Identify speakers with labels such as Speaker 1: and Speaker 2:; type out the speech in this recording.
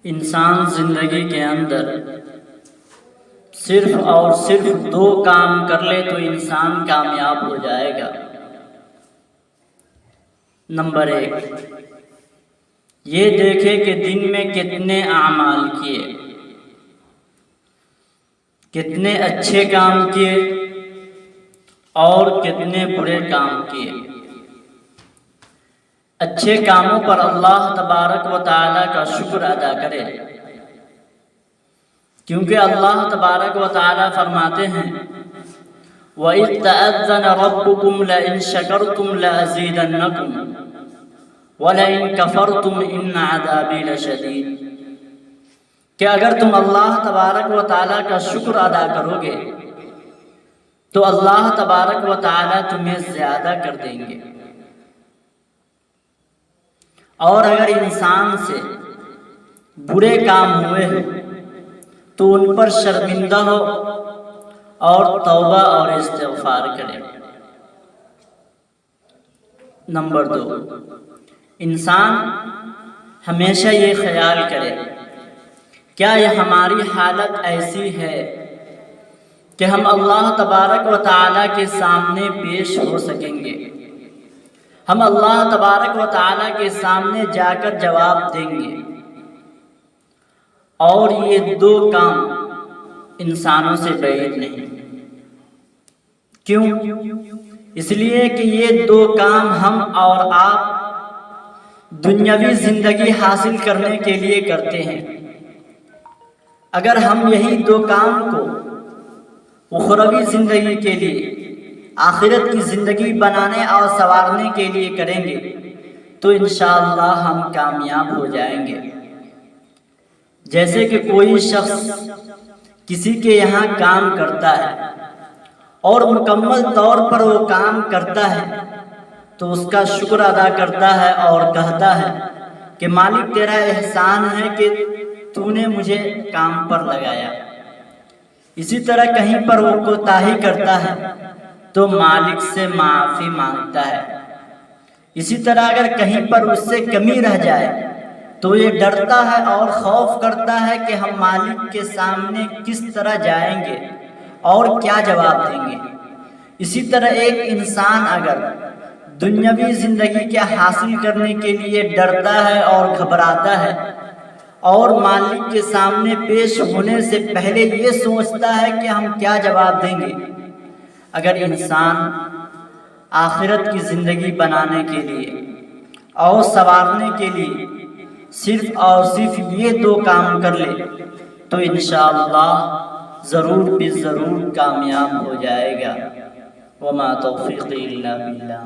Speaker 1: انسان زندگی کے اندر صرف اور صرف 2 کام کر لے تو انسان کامیاب ہو جائے گا۔ نمبر 1، یہ دیکھے کہ دن میں کتنے اعمال کیے، کتنے اچھے کام کیے اور کتنے برے کام کیے۔ اچھے کاموں پر اللہ تبارک و تعالیٰ کا شکر ادا کرے، کیونکہ اللہ تبارک و تعالیٰ فرماتے ہیں وَإِذْ تَأَذَّنَ رَبُّكُمْ لَئِن شَكَرْتُمْ لَأَزِيدَنَّكُمْ وَلَئِن كَفَرْتُمْ إِنَّ عَذَابِي لَشَدِيدٌ، کہ اگر تم اللہ تبارک و تعالیٰ کا شکر ادا کرو گے تو اللہ تبارک و تعالیٰ تمہیں زیادہ کر دیں گے، اور اگر انسان سے برے کام ہوئے ہیں تو ان پر شرمندہ ہو اور توبہ اور استغفار کرے۔ نمبر 2، انسان ہمیشہ یہ خیال کرے کیا یہ ہماری حالت ایسی ہے کہ ہم اللہ تبارک و تعالیٰ کے سامنے پیش ہو سکیں گے، ہم اللہ تبارک و تعالیٰ کے سامنے جا کر جواب دیں گے۔ اور یہ 2 کام انسانوں سے بعید نہیں۔ کیوں؟ اس لیے کہ یہ 2 کام ہم اور آپ دنیاوی زندگی حاصل کرنے کے لیے کرتے ہیں۔ اگر ہم یہی 2 کام کو اخروی زندگی کے لیے، آخرت کی زندگی بنانے اور سنوارنے کے لیے کریں گے تو انشاءاللہ ہم کامیاب ہو جائیں گے۔ جیسے کہ کوئی شخص کسی کے یہاں کام کرتا ہے اور مکمل طور پر وہ کام کرتا ہے تو اس کا شکر ادا کرتا ہے اور کہتا ہے کہ مالک تیرا احسان ہے کہ تو نے مجھے کام پر لگایا۔ اسی طرح کہیں پر وہ کوتاہی کرتا ہے تو مالک سے معافی مانگتا ہے۔ اسی طرح اگر کہیں پر اس سے کمی رہ جائے تو یہ ڈرتا ہے اور خوف کرتا ہے کہ ہم مالک کے سامنے کس طرح جائیں گے اور کیا جواب دیں گے۔ اسی طرح ایک انسان اگر دنیاوی زندگی کے حاصل کرنے کے لیے ڈرتا ہے اور گھبراتا ہے اور مالک کے سامنے پیش ہونے سے پہلے یہ سوچتا ہے کہ ہم کیا جواب دیں گے، اگر انسان آخرت کی زندگی بنانے کے لیے اور سنوارنے کے لیے صرف اور صرف یہ 2 کام کر لے تو انشاءاللہ ضرور بھی ضرور کامیاب ہو جائے گا۔ وما توفیقی الا باللہ۔